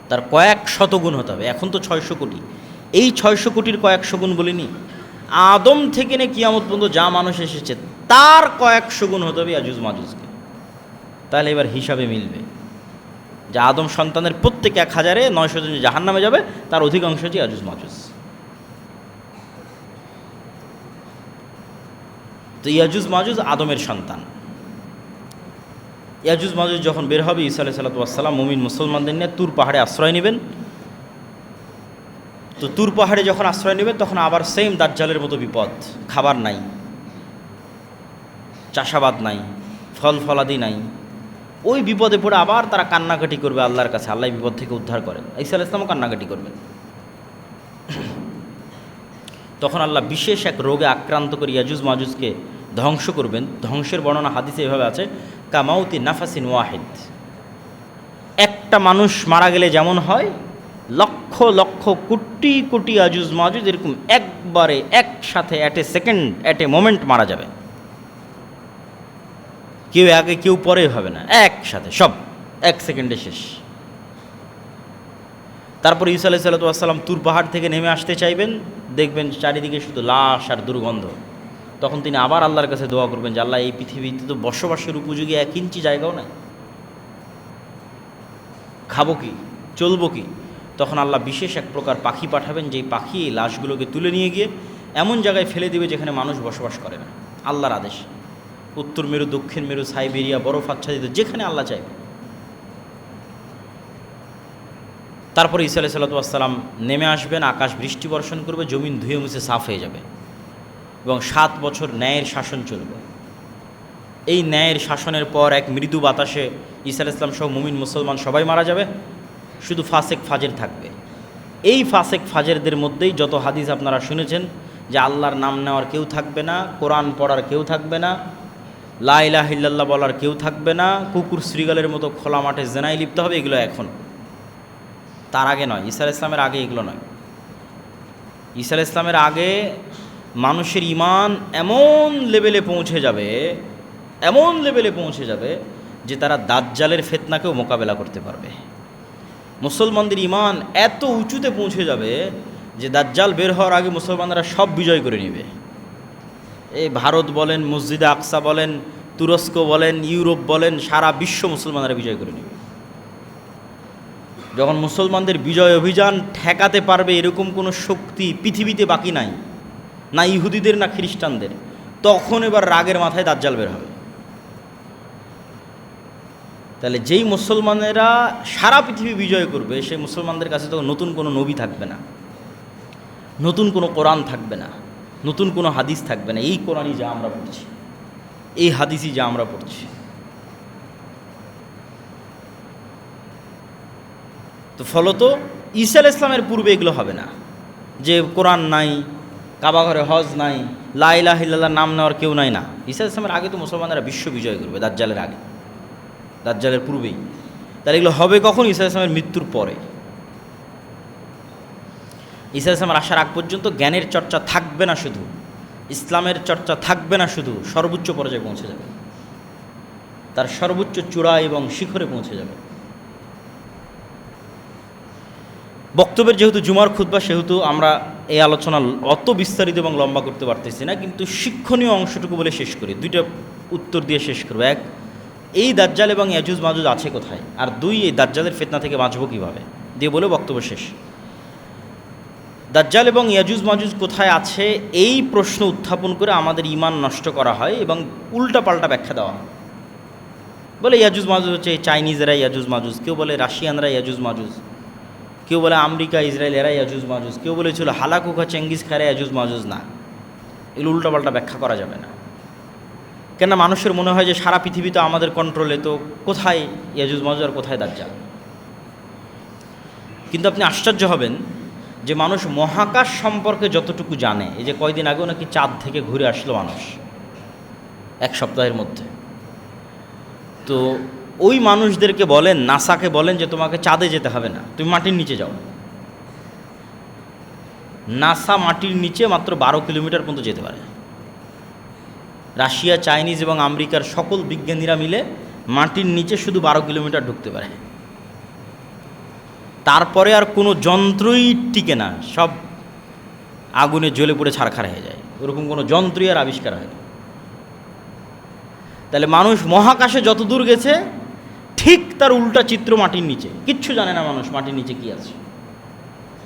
তার কয়েক শত গুণ হতে হবে। এখন তো 600 কোটি, এই 600 কোটির কয়েকশো গুণ বলিনি, আদম থেকে নিয়ে কিয়ামত পর্যন্ত যা মানুষ এসেছে তার কয়েকশো গুণ হতে হবে ইয়াজুজ মাজুজকে। তাহলে এবার হিসাবে মিলবে যে আদম সন্তানের প্রত্যেক 1000-এ 900 জন জাহান্নামে যাবে, তার অধিকাংশ হচ্ছে ইয়াজুজ মাজুজ। তো ইয়াজুজ মাজুজ আদমের সন্তান। ইয়াজুজ মাজুজ যখন বের হবে, ঈসা আলাইহিস সালাতু ওয়াস সালাম মুমিন মুসলমানদের নিয়ে তুর পাহাড়ে আশ্রয় নেবেন। তো তুর পাহাড়ে যখন আশ্রয় নেবেন, তখন আবার সেম দাজ্জালের মতো বিপদ, খাবার নাই, চাষাবাদ নাই, ফল ফলাদি নাই। ওই বিপদে পড়ে আবার তারা কান্নাকাটি করবে আল্লাহর কাছে, আল্লাহ বিপদ থেকে উদ্ধার করেন। ঈসা আলাইহিস সালামও কান্নাকাটি করবেন। তখন আল্লাহ বিশেষ এক রোগে আক্রান্ত করে ইয়াজুজ মাজুজকে ধ্বংস করবেন। ধ্বংসের বর্ণনা হাদিসে এভাবে আছে, কামাউতি নাফাসিন ওয়াহিদ। একটা মানুষ মারা গেলে যেমন হয়, লক্ষ লক্ষ কোটি কোটি ইয়াজুজ মাজুজ এরকম একবারে একসাথে at a second, at a moment মারা যাবে। কেউ আগে কেউ পরে হবে না, একসাথে সব 1 সেকেন্ডে শেষ। তারপর ঈসা আলাইহিস সালাতু ওয়াস সালাম তুর পাহাড় থেকে নেমে আসতে চাইবেন, দেখবেন চারিদিকে শুধু লাশ আর দুর্গন্ধ। তখন তিনি আবার আল্লাহর কাছে দোয়া করবেন যে আল্লাহ, এই পৃথিবীতে তো বসবাসের উপযোগী 1 ইঞ্চি জায়গাও নাই, খাবো কি, চলবো কি? তখন আল্লাহ বিশেষ এক প্রকার পাখি পাঠাবেন, যেই পাখি এই লাশগুলোকে তুলে নিয়ে গিয়ে এমন জায়গায় ফেলে দিবে যেখানে মানুষ বসবাস করে না, আল্লাহর আদেশ। উত্তর মেরু, দক্ষিণ মেরু, সাইবেরিয়া, বরফ আচ্ছাদিত, যেখানে আল্লাহ চাইবে। তারপরে ঈসা আলাইহিস সালাতু ওয়াস সালাম নেমে আসবেন, আকাশ বৃষ্টি বর্ষণ করবে, জমিন ধুয়ে মুছে সাফ হয়ে যাবে, এবং 7 বছর ন্যায়ের শাসন চলবে। এই ন্যায়ের শাসনের পর এক মৃদু বাতাসে ঈসা আলাইহিস সালাম সহ মুমিন মুসলমান সবাই মারা যাবে, শুধু ফাসেক ফাজের থাকবে। এই ফাসেক ফাজেরদের মধ্যেই যত হাদিস আপনারা শুনেছেন যে আল্লাহর নাম নেওয়ার কেউ থাকবে না, কোরআন পড়ার কেউ থাকবে না, লা ইলাহা ইল্লাল্লাহ বলার কেউ থাকবে না, কুকুর শ্রীগালের মতো খোলা মাঠে জেনায় লিপ্ত হবে, এগুলো এখন, তার আগে নয়। ঈসা আলাইহিস সালামের আগে এগুলো নয়। ঈসা আলাইহিস সালামের আগে মানুষের ঈমান এমন লেভেলে পৌঁছে যাবে, এমন লেভেলে পৌঁছে যাবে যে তারা দাজ্জালের ফিতনাকেও মোকাবেলা করতে পারবে। মুসলমানদের ঈমান এত উঁচুতে পৌঁছে যাবে যে দাজ্জাল বের হওয়ার আগে মুসলমানরা সব বিজয় করে নেবে। এই ভারত বলেন, মসজিদে আকসা বলেন, তুরস্ক বলেন, ইউরোপ বলেন, সারা বিশ্ব মুসলমানরা বিজয় করে নেবে। যখন মুসলমানদের বিজয় অভিযান ঠেকাতে পারবে এরকম কোনো শক্তি পৃথিবীতে বাকি নাই, না ইহুদিদের না খ্রিস্টানদের, তখন এবার রাগের মাথায় দাজ্জাল বের হবে। তাহলে যেই মুসলমানেরা সারা পৃথিবী বিজয় করবে, সেই মুসলমানদের কাছে তখন নতুন কোনো নবী থাকবে না, নতুন কোনো কোরআন থাকবে না, নতুন কোনো হাদিস থাকবে না। এই কোরআনই যা আমরা পড়ছি, এই হাদিসই যা আমরা পড়ছি। তো ফলত ঈসা আলাইহিস সালামের পূর্বে এগুলো হবে না, যে কোরআন নাই, কাবা ঘরে হজ নাই, লা ইলাহা ইল্লাল্লাহ নাম নেওয়ার কেউ নাই, না। ঈসা আলাইহিস সালামের আগে তো মুসলমানরা বিশ্ব বিজয় করবে, দাজ্জালের আগে, দাজ্জালের পূর্বেই। তাহলে এগুলো হবে কখন? ঈসা আলাইহিস সালামের মৃত্যুর পরে। ঈসা আলাইহিস সালামের আসার আগ পর্যন্ত জ্ঞানের চর্চা থাকবে না, শুধু ইসলামের চর্চা থাকবে না, শুধু সর্বোচ্চ পর্যায়ে পৌঁছে যাবে, তার সর্বোচ্চ চূড়া এবং শিখরে পৌঁছে যাবে। বক্তব্যের যেহেতু জুমার খুতবা, সেহেতু আমরা এই আলোচনা অত বিস্তারিত এবং লম্বা করতে পারতেছি না, কিন্তু শিক্ষণীয় অংশটুকু বলে শেষ করি। দুইটা উত্তর দিয়ে শেষ করবো। এক, এই দাজ্জাল এবং ইয়াজুজ মাজুজ আছে কোথায়, আর দুই, এই দাজ্জালের ফিতনা থেকে বাঁচবো কীভাবে, দিয়ে বলে বক্তব্য শেষ। দাজ্জাল এবং ইয়াজুজ মাজুজ কোথায় আছে এই প্রশ্ন উত্থাপন করে আমাদের ঈমান নষ্ট করা হয় এবং উল্টাপাল্টা ব্যাখ্যা দেওয়া হয়। বলে ইয়াজুজ মাজুজ হচ্ছে এই চাইনিজেরা ইয়াজুজ মাজুজ, কেউ বলে রাশিয়ানরা ইয়াজুজ মাজুজ, কেউ বলে আমেরিকা ইসরায়েল এরা ইয়াজুজ মাজুজ, কেউ বলেছিল হালাকুখা চেঙ্গিস খারা ইয়াজুজ মাজুজ। না, এগুলো উল্টাপাল্টা ব্যাখ্যা করা যাবে না। কেন মানুষের মনে হয় যে সারা পৃথিবী তো আমাদের কন্ট্রোলে, তো কোথায় ইয়াজুজ মাজুজ আর কোথায় দাজ্জাল। কিন্তু আপনি আশ্চর্য হবেন যে মানুষ মহাকাশ সম্পর্কে যতটুকু জানে, এই যে কয়দিন আগেও নাকি চাঁদ থেকে ঘুরে আসলো মানুষ এক সপ্তাহের মধ্যে, তো ওই মানুষদেরকে বলেন, নাসাকে বলেন যে তোমাকে চাঁদে যেতে হবে না, তুমি মাটির নিচে যাও। নাসা মাটির নিচে মাত্র 12 কিলোমিটার পর্যন্ত যেতে পারে। রাশিয়া, চাইনিজ এবং আমেরিকার সকল বিজ্ঞানীরা মিলে মাটির নিচে শুধু 12 কিলোমিটার ঢুকতে পারে। তারপরে আর কোনো যন্ত্রই টিকে না, সব আগুনে জ্বলে পড়ে ছারখার হয়ে যায়। ওরকম কোনো যন্ত্রই আর আবিষ্কার হয় না। তাহলে মানুষ মহাকাশে যত দূর গেছে ঠিক তার উল্টা চিত্র মাটির নিচে। কিচ্ছু জানে না মানুষ মাটির নিচে কি আছে,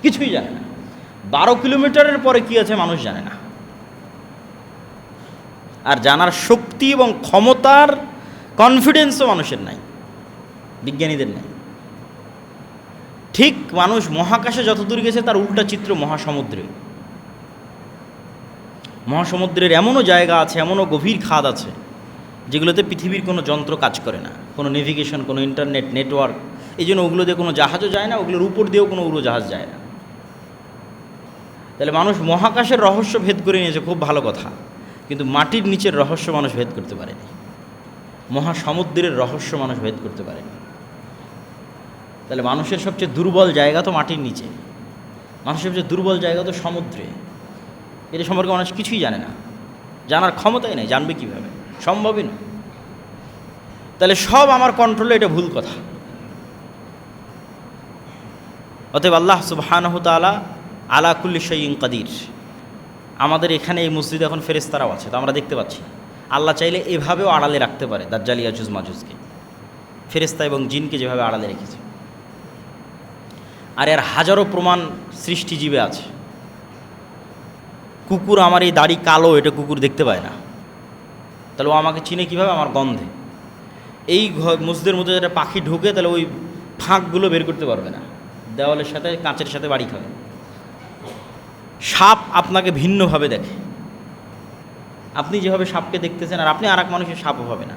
কিছুই জানে না। 12 কিলোমিটারের পরে কি আছে মানুষ জানে না। আর জানার শক্তি এবং ক্ষমতার কনফিডেন্সও মানুষের নাই, বিজ্ঞানীদের নাই। ঠিক মানুষ মহাকাশে যত দূর গেছে তার উল্টা চিত্র মহাসমুদ্রে। মহাসমুদ্রের এমনও জায়গা আছে, এমনও গভীর খাদ আছে যেগুলোতে পৃথিবীর কোনো যন্ত্র কাজ করে না, কোনো নেভিগেশন, কোনো ইন্টারনেট নেটওয়ার্ক। এই জন্য ওগুলো দিয়ে কোনো জাহাজও যায় না, ওগুলোর উপর দিয়েও কোনো উড়োজাহাজ যায় না। তাহলে মানুষ মহাকাশের রহস্য ভেদ করে নিয়েছে, খুব ভালো কথা, কিন্তু মাটির নিচের রহস্য মানুষ ভেদ করতে পারেনি। মহাসমুদ্রের রহস্য মানুষ ভেদ করতে পারেনি। তাহলে মানুষের সবচেয়ে দুর্বল জায়গা তো মাটির নিচে, মানুষের সবচেয়ে দুর্বল জায়গা তো সমুদ্রে। এটা সম্পর্কে মানুষ কিছুই জানে না, জানার ক্ষমতাই নেই, জানবে কীভাবে, সম্ভবই না। তাহলে সব আমার কন্ট্রোলে, এটা ভুল কথা। অতএব আল্লাহ সুবহানাহু তাআলা আলা কুল্লি শাইইন কাদির। আমাদের এখানে এই মসজিদে এখন ফেরেশতারাও আছে, তো আমরা দেখতে পাচ্ছি। আল্লাহ চাইলে এভাবেও আড়ালে রাখতে পারে দাজ্জাল ইয়াজুজ মাজুজকে, ফেরেশতা এবং জিনকে যেভাবে আড়ালে রেখেছে। আর এর হাজারো প্রমাণ সৃষ্টিজীবে আছে। কুকুর, আমার এই দাড়ি কালো, এটা কুকুর দেখতে পায় না, তাহলে ও আমাকে চিনে কীভাবে? আমার গন্ধে। এই মসজিদের মধ্যে যেটা পাখি ঢুকে, তাহলে ওই ফাঁকগুলো বের করতে পারবে না, দেওয়ালের সাথে কাঁচের সাথে বাড়ি খাবে। সাপ আপনাকে ভিন্নভাবে দেখে, আপনি যেভাবে সাপকে দেখতেছেন আর আপনি আর এক মানুষের সাপও হবে না।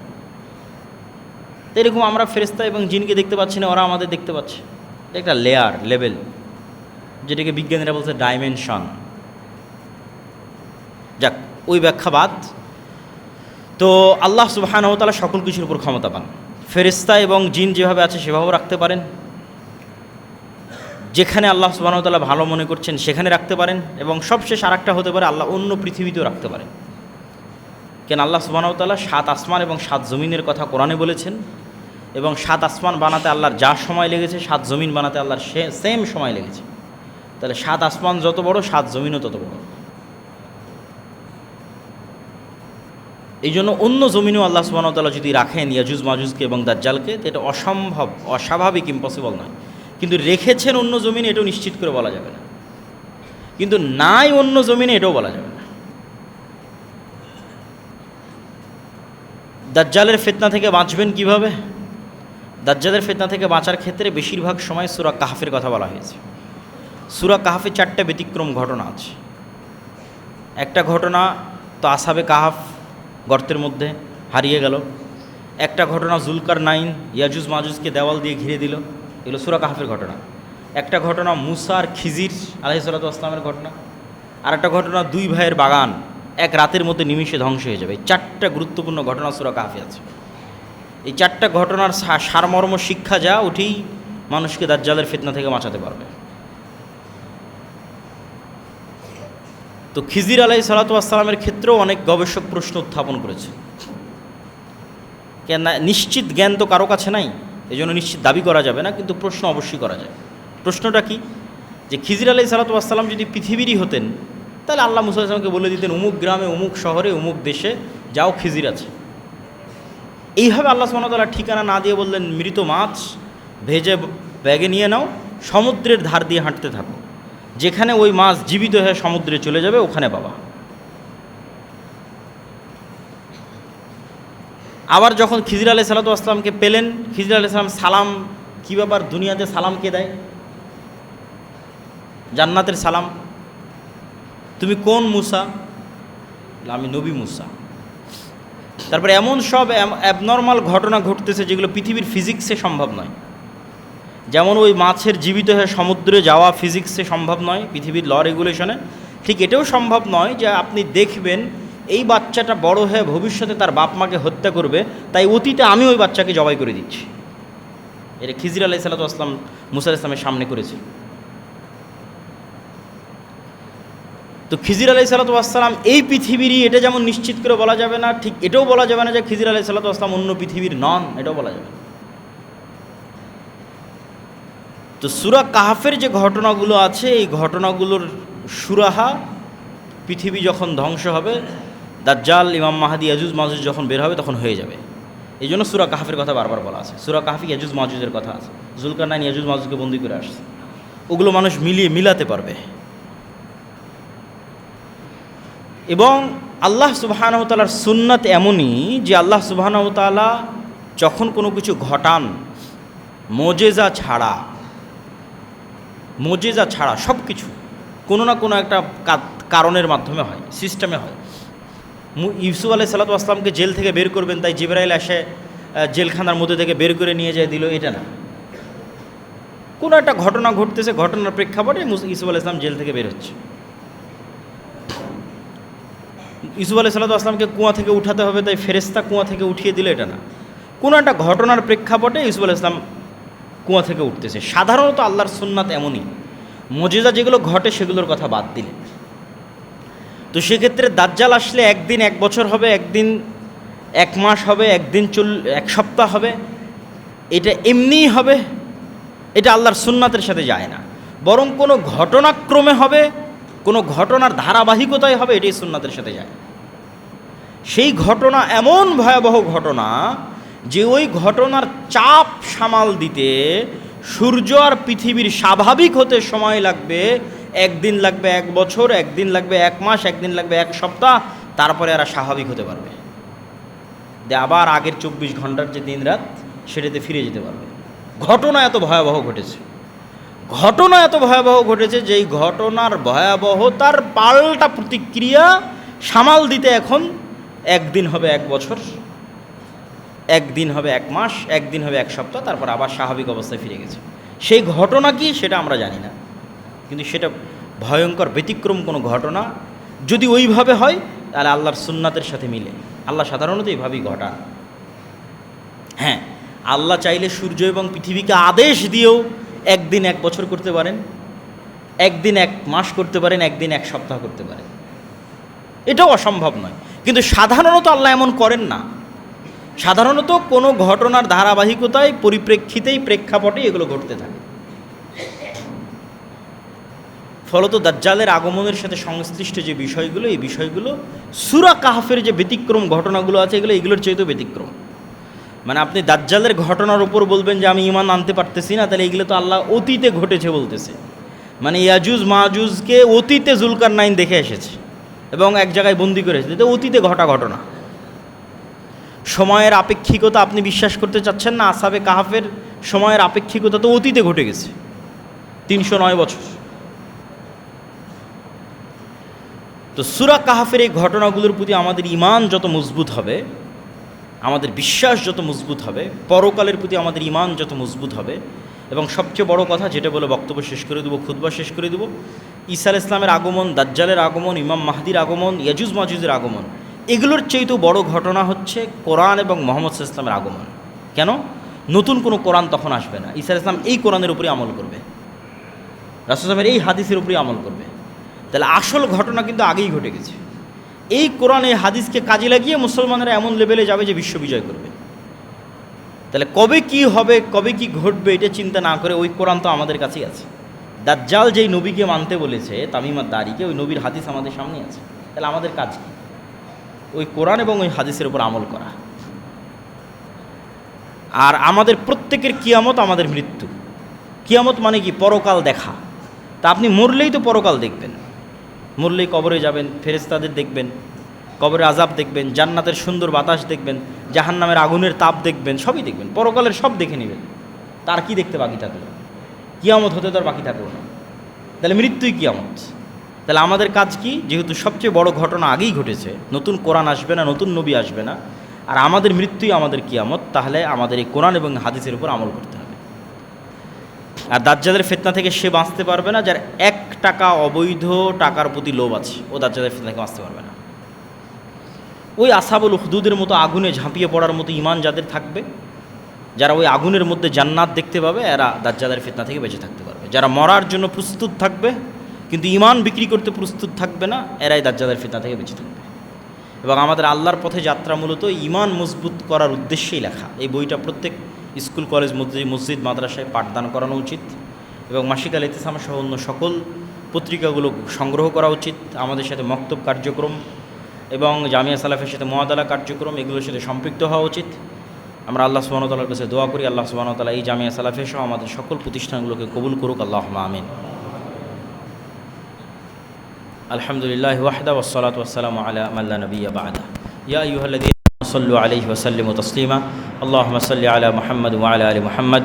তো এরকম আমরা ফেরেশতা এবং জিনকে দেখতে পাচ্ছি না, ওরা আমাদের দেখতে পাচ্ছে। এটা একটা লেভেল, যেটাকে বিজ্ঞানীরা বলছে ডাইমেনশন। যাক, ওই ব্যাখ্যা বাদ। তো আল্লাহ সুবহানাহু ওয়া তাআলা সকল কিছুর উপর ক্ষমতা পান। ফেরেশতা এবং জিন যেভাবে আছে সেভাবেও রাখতে পারেন, যেখানে আল্লাহ সুবহানাহু ওয়া তাআলা ভালো মনে করছেন সেখানে রাখতে পারেন, এবং সবশেষ আরেকটা হতে পারে আল্লাহ অন্য পৃথিবীতেও রাখতে পারেন। কেন আল্লাহ সুবহানাহু ওয়া তাআলা 7 আসমান এবং 7 জমিনের কথা কোরআনে বলেছেন, এবং 7 আসমান বানাতে আল্লাহর যা সময় লেগেছে 7 জমিন বানাতে আল্লাহর সেম সময় লেগেছে। তাহলে 7 আসমান যত বড়, 7 জমিনও তত বড়। এই জন্য অন্য জমিনেও আল্লাহ সুবহানাহু ওয়া তাআলা যদি রাখেন ইয়াজুজ মাজুজকে এবং দাজ্জালকে, তো এটা অসম্ভব, অস্বাভাবিক, ইম্পসিবল নয়। কিন্তু রেখেছেন অন্য জমিনে, এটাও নিশ্চিত করে বলা যাবে না। কিন্তু নাই অন্য জমিনে, এটাও বলা যাবে না। দাজ্জালের ফিতনা থেকে বাঁচবেন কিভাবে? দাজ্জালের ফিতনা থেকে বাঁচার ক্ষেত্রে বেশিরভাগ সময় সূরা কাহফের কথা বলা হয়েছে। সূরা কাহফে 4টা ব্যতিক্রম ঘটনা আছে। একটা ঘটনা তো আসহাবে কাহফ গর্তের মধ্যে হারিয়ে গেল। একটা ঘটনা জুলকারনাইন ইয়াজুজ মাজুজকে দেওয়াল দিয়ে ঘিরে দিল, এগুলো সূরা কাহফের ঘটনা। একটা ঘটনা মুসা আর খিজির আলাইহিস সালাতু ওয়াস সালামের ঘটনা। আর একটা ঘটনা 2 ভাইয়ের বাগান এক রাতের মধ্যে নিমিষে ধ্বংস হয়ে যাবে। এই 4টা গুরুত্বপূর্ণ ঘটনা সূরা কাহফে আছে। এই 4টা ঘটনার সারমর্ম শিক্ষা যা, ওঠেই মানুষকে দাজ্জালের ফিতনা থেকে বাঁচাতে পারবে। তো খিজির আলাইহিস সালাতু ওয়াস সালামের ক্ষেত্রেও অনেক গবেষক প্রশ্ন উত্থাপন করেছে। কেন নিশ্চিত জ্ঞান তো কারো কাছে নাই, এই জন্য নিশ্চিত দাবি করা যাবে না, কিন্তু প্রশ্ন অবশ্যই করা যায়। প্রশ্নটা কি? যে খিজির আলাইহিস সালাতু ওয়াস সালাম যদি পৃথিবীরই হতেন তাহলে আল্লাহ মুসা আলাইহিস সালামকে বলে দিতেন অমুক গ্রামে অমুক শহরে অমুক দেশে যাও খিজির আছে। এইভাবে আল্লাহ সুবহানাহু ওয়া তাআলা ঠিকানা না দিয়ে বললেন মৃত মাছ ভেজে ব্যাগে নিয়ে নাও, সমুদ্রের ধার দিয়ে হাঁটতে থাকো, যেখানে ওই মাছ জীবিত হয়ে সমুদ্রে চলে যাবে ওখানে পাবা। আবার যখন খিজির আলাইহিস সালাতু ওয়াস সালামকে পেলেন, খিজির আলাইহিস সালাম সালাম, কী ব্যাপার দুনিয়াতে সালাম কে দেয়? জান্নাতের সালাম। তুমি কোন মুসা? আমি নবী মুসা। তারপরে এমন সব অ্যাবনর্মাল ঘটনা ঘটতেছে যেগুলো পৃথিবীর ফিজিক্সে সম্ভব নয়। যেমন ওই মাছের জীবিত হয়ে সমুদ্রে যাওয়া ফিজিক্সে সম্ভব নয়, পৃথিবীর ল রেগুলেশনে। ঠিক এটাও সম্ভব নয় যে আপনি দেখবেন এই বাচ্চাটা বড় হয়ে ভবিষ্যতে তার বাপ মাকে হত্যা করবে, তাই অতীতে আমি ওই বাচ্চাকে জবাই করে দিচ্ছি। এটা খিজির আলাইহিস সালাতু ওয়াস সালাম মুসা আলাইহিস সালামের সামনে করেছে। তো খিজির আলাইহিস সালাতু ওয়াস সালাম এই পৃথিবীরই, এটা যেমন নিশ্চিত করে বলা যাবে না, ঠিক এটাও বলা যাবে না যে খিজির আলাইহিস সালাতু ওয়াস সালাম অন্য পৃথিবীর নন, এটাও বলা যাবে না। তো সূরা কাহফের যে ঘটনাগুলো আছে এই ঘটনাগুলোর সুরাহা পৃথিবী যখন ধ্বংস হবে, দাজ্জাল, ইমাম মাহদী, ইয়াজুজ মাজুজ যখন বের হবে তখন হয়ে যাবে। এই জন্য সূরা কাহফের কথা বারবার বলা আছে। সূরা কাহফে ইয়াজুজ মাজুজের কথা আছে, জুলকারনাইন ইয়াজুজ মাজুজকে বন্দী করে আসছে, ওগুলো মানুষ মিলাতে পারবে। এবং আল্লাহ সুবহানাহু ওয়া তাআলার সুন্নাত এমনই যে আল্লাহ সুবহানাহু ওয়া তাআলা যখন কোনো কিছু ঘটান মোজেজা ছাড়া সব কিছু কোনো না কোনো একটা কারণের মাধ্যমে হয়, সিস্টেমে হয়। ইউসুফ আলাইহিস সালাতু ওয়াস সালামকে জেল থেকে বের করবেন, তাই জিবরাইল এসে জেলখানার মধ্যে থেকে বের করে নিয়ে যায় দিল, এটা না। কোনো একটা ঘটনা ঘটতেছে, ঘটনার প্রেক্ষাপটে ইউসুফ আলাইহিস সালাম জেল থেকে বের হচ্ছে। ইউসুফ আলাইহিস সালাতু ওয়াস সালামকে কুয়া থেকে উঠাতে হবে, তাই ফেরেশতা কুয়া থেকে উঠিয়ে দিল, এটা না। কোনো একটা ঘটনার প্রেক্ষাপটে ইউসুফ আলাইহিস সালাম কুয়া থেকে উঠতেছে। সাধারণত আল্লাহর সুন্নাত এমনই, মুজিজা যেগুলো ঘটে সেগুলোর কথা বাদ দিলে। তো সেক্ষেত্রে দাজ্জাল আসলে একদিন 1 বছর হবে, একদিন 1 মাস হবে, একদিন 1 সপ্তাহ হবে, এটা এমনিই হবে, এটা আল্লাহর সুন্নাতের সাথে যায় না। বরং কোনো ঘটনাক্রমে হবে, কোনো ঘটনার ধারাবাহিকতায় হবে, এটাই সুন্নাতের সাথে যায়। সেই ঘটনা এমন ভয়াবহ ঘটনা যে ওই ঘটনার চাপ সামাল দিতে সূর্য আর পৃথিবীর স্বাভাবিক হতে সময় লাগবে, একদিন লাগবে 1 বছর, একদিন লাগবে 1 মাস, একদিন লাগবে 1 সপ্তাহ, তারপরে এরা স্বাভাবিক হতে পারবে, আবার আগের 24 ঘন্টার যে দিন রাত সেটাতে ফিরে যেতে পারবে। ঘটনা এত ভয়াবহ ঘটেছে যেই ঘটনার ভয়াবহতার পাল্টা প্রতিক্রিয়া সামাল দিতে এখন একদিন হবে 1 বছর, একদিন হবে 1 মাস, একদিন হবে 1 সপ্তাহ, তারপর আবার স্বাভাবিক অবস্থায় ফিরে গেছে। সেই ঘটনা কি সেটা আমরা জানি না, কিন্তু সেটা ভয়ঙ্কর ব্যতিক্রম কোনো ঘটনা। যদি ওইভাবে হয় তাহলে আল্লাহর সুন্নাতের সাথে মিলে। আল্লাহ সাধারণত এইভাবেই ঘটান। হ্যাঁ, আল্লাহ চাইলে সূর্য এবং পৃথিবীকে আদেশ দিয়েও একদিন 1 বছর করতে পারেন, একদিন 1 মাস করতে পারেন, একদিন 1 সপ্তাহ করতে পারেন, এটাও অসম্ভব নয়। কিন্তু সাধারণত আল্লাহ এমন করেন না। সাধারণত কোনো ঘটনার ধারাবাহিকতায়, পরিপ্রেক্ষিতেই, প্রেক্ষাপটে এগুলো ঘটতে থাকে। ফলত দাজ্জালের আগমনের সাথে সংশ্লিষ্ট যে বিষয়গুলো, এই বিষয়গুলো সূরা কাহফের যে ব্যতিক্রম ঘটনাগুলো আছে এগুলোর চাইতেও ব্যতিক্রম। মানে আপনি দাজ্জালের ঘটনার উপর বলবেন যে আমি ঈমান আনতে পারতেছি না, তাহলে এগুলো তো আল্লাহ অতীতে ঘটেছে বলতেছে। মানে ইয়াজুজ মাজুজকে অতীতে জুলকারনাইন দেখে এসেছে এবং এক জায়গায় বন্দি করে এসেছে, এটা অতীতে ঘটা ঘটনা। সময়ের আপেক্ষিকতা আপনি বিশ্বাস করতে চাচ্ছেন না? আসহাবে কাহফের সময়ের আপেক্ষিকতা তো অতীতে ঘটে গেছে, 309 বছর। তো সূরা কাহফের এই ঘটনাগুলোর প্রতি আমাদের ঈমান যত মজবুত হবে, আমাদের বিশ্বাস যত মজবুত হবে, পরকালের প্রতি আমাদের ঈমান যত মজবুত হবে, এবং সবচেয়ে বড় কথা যেটা বলে বক্তব্য শেষ করে দেবো, খুতবা শেষ করে দেবো, ঈসা আলাইহিস সালামের আগমন, দাজ্জালের আগমন, ইমাম মাহদির আগমন, ইয়াজুজ মাজুজের আগমন, এগুলোর চেয়েও বড় ঘটনা হচ্ছে কোরআন এবং মুহাম্মদ সাল্লাল্লাহু আলাইহি ওয়াসাল্লামের আগমন। কেন? নতুন কোনো কোরআন তখন আসবে না। ঈসা আলাইহিস সালাম এই কোরআনের উপরে আমল করবে, রাসূল সাল্লাল্লাহু আলাইহি ওয়াসাল্লামের এই হাদিসের উপরে আমল করবে। তাহলে আসল ঘটনা কিন্তু আগেই ঘটে গেছে। এই কোরআন, এই হাদিসকে কাজে লাগিয়ে মুসলমানেরা এমন লেভেলে যাবে যে বিশ্ব বিজয় করবে। তাহলে কবে কি হবে, কবে কি ঘটবে এটা চিন্তা না করে ওই কোরআন তো আমাদের কাছেই আছে, দাজ্জাল যেই নবীকে মানতে বলেছে তামিম আদ-দারিকে, ওই নবীর হাদিস আমাদের সামনে আছে। তাহলে আমাদের কাজ কি? ওই কোরআন এবং ওই হাদিসের উপর আমল করা। আর আমাদের প্রত্যেকের কিয়ামত আমাদের মৃত্যু। কিয়ামত মানে কি? পরকাল দেখা। তা আপনি মরলেই তো পরকাল দেখবেন, মরলেই কবরে যাবেন, ফেরেশতাদের দেখবেন, কবরে আযাব দেখবেন, জান্নাতের সুন্দর বাতাস দেখবেন, জাহান্নামের আগুনের তাপ দেখবেন, সবই দেখবেন, পরকালের সব দেখে নেবেন। তার কি দেখতে বাকি থাকলো? কিয়ামত হতে তো আর বাকি থাকলো না। তাহলে মৃত্যুই কিয়ামত। তাহলে আমাদের কাজ কি? যেহেতু সবচেয়ে বড় ঘটনা আগেই ঘটেছে, নতুন কোরআন আসবে না, নতুন নবী আসবে না, আর আমাদের মৃত্যুই আমাদের কিয়ামত, তাহলে আমাদের এই কোরআন এবং হাদিসের উপর আমল করতে হবে। আর দাজ্জালের ফিতনা থেকে সে বাঁচতে পারবে না যার 1 টাকা অবৈধ টাকার প্রতি লোভ আছে, ও দাজ্জালের ফিতনা থেকে বাঁচতে পারবে না। ওই আসহাবুল উখদুদের মতো আগুনে ঝাঁপিয়ে পড়ার মতো ঈমান যাদের থাকবে, যারা ওই আগুনের মধ্যে জান্নাত দেখতে পাবে, এরা দাজ্জালের ফিতনা থেকে বেঁচে থাকতে পারবে। যারা মরার জন্য প্রস্তুত থাকবে কিন্তু ঈমান বিক্রি করতে প্রস্তুত থাকবে না, এরাই দাজ্জালের ফিতনা থেকে বেঁচে থাকবে। এবং আমাদের আল্লাহর পথে যাত্রা মূলত ঈমান মজবুত করার উদ্দেশ্যেই লেখা। এই বইটা প্রত্যেক স্কুল, কলেজ, মসজিদ, মাদ্রাসায় পাঠদান করানো উচিত এবং মাসিক আল ইতিসাম সহ অন্য সকল পত্রিকাগুলো সংগ্রহ করা উচিত। আমাদের সাথে মক্তব কার্যক্রম এবং জামিয়া সালাফের সাথে মুআদালা কার্যক্রম, এগুলোর সাথে সম্পৃক্ত হওয়া উচিত। আমরা আল্লাহ সুবহানাহু ওয়া তাআলার কাছে দোয়া করি, আল্লাহ সুবহানাহু ওয়া তাআলা এই জামিয়া সালাফে সহ আমাদের সকল প্রতিষ্ঠানগুলোকে কবুল করুক। আল্লাহুম্মা আমিন। আলহামদুলিল্লাহি ওয়াহদা ওয়াসসালাতু ওয়াসসালামু আলা মান লা নাবিয়্যা বা'দা। ইয়া আইয়ুহাল্লাযীনা সাল্লু আলাইহি ওয়া সাল্লিমু তাসলিমা। আল্লাহুম্মা সাল্লি আলা মুহাম্মাদ ওয়া আলা আলি মুহাম্মাদ